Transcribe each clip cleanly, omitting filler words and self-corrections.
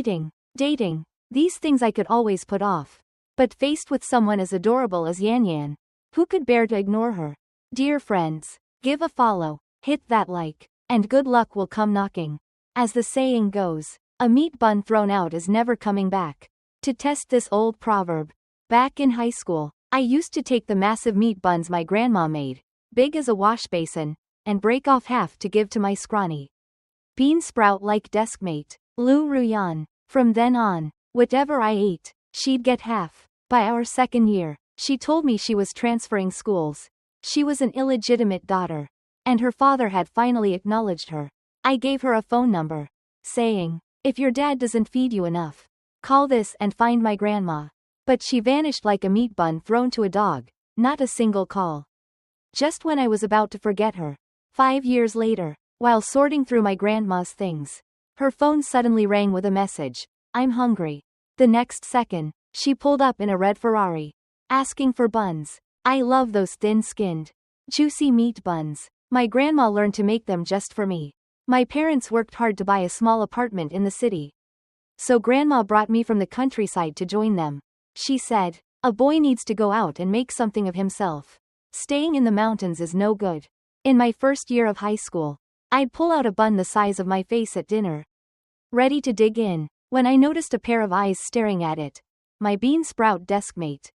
Dating. These things I could always put off. But faced with someone as adorable as Yan Yan, who could bear to ignore her? Dear friends, give a follow, hit that like, and good luck will come knocking. As the saying goes, a meat bun thrown out is never coming back. To test this old proverb, back in high school, I used to take the massive meat buns my grandma made, big as a wash basin, and break off half to give to my scrawny bean sprout-like deskmate, Lu Ruyan. From then on, whatever I ate, she'd get half. By our second year, she told me she was transferring schools. She was an illegitimate daughter, and her father had finally acknowledged her. I gave her a phone number, saying, if your dad doesn't feed you enough, call this and find my grandma. But she vanished like a meat bun thrown to a dog, not a single call. Just when I was about to forget her, 5 years later, while sorting through my grandma's things, her phone suddenly rang with a message, I'm hungry. The next second, she pulled up in a red Ferrari, asking for buns. I love those thin-skinned, juicy meat buns. My grandma learned to make them just for me. My parents worked hard to buy a small apartment in the city, so grandma brought me from the countryside to join them. She said, a boy needs to go out and make something of himself. Staying in the mountains is no good. In my first year of high school, I'd pull out a bun the size of my face at dinner, ready to dig in, when I noticed a pair of eyes staring at it. My bean sprout deskmate,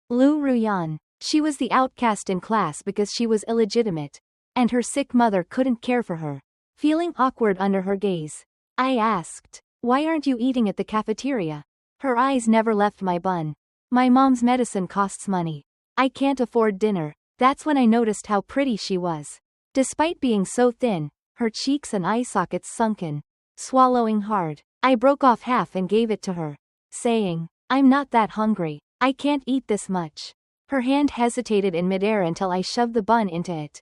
Lu Ruyan. She was the outcast in class because she was illegitimate, and her sick mother couldn't care for her. Feeling awkward under her gaze, I asked, why aren't you eating at the cafeteria? Her eyes never left my bun. My mom's medicine costs money. I can't afford dinner. That's when I noticed how pretty she was. Despite being so thin, her cheeks and eye sockets sunken. Swallowing hard, I broke off half and gave it to her, saying, I'm not that hungry. I can't eat this much. Her hand hesitated in midair until I shoved the bun into it.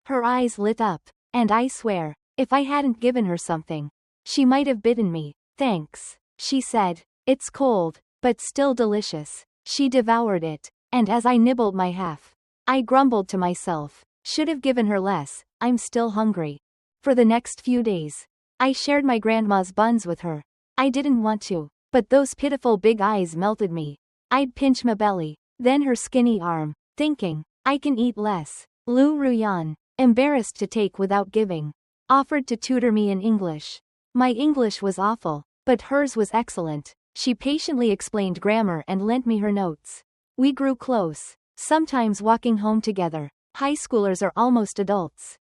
Her eyes lit up, and I swear, if I hadn't given her something, she might have bitten me. Thanks, she said. It's cold, but still delicious. She devoured it, and as I nibbled my half, I grumbled to myself, should have given her less, I'm still hungry. For the next few days, I shared my grandma's buns with her. I didn't want to, but those pitiful big eyes melted me. I'd pinch my belly, then her skinny arm, thinking, I can eat less. Lu Ruyan, embarrassed to take without giving, offered to tutor me in English. My English was awful, but hers was excellent. She patiently explained grammar and lent me her notes. We grew close, sometimes walking home together. High schoolers are almost adults,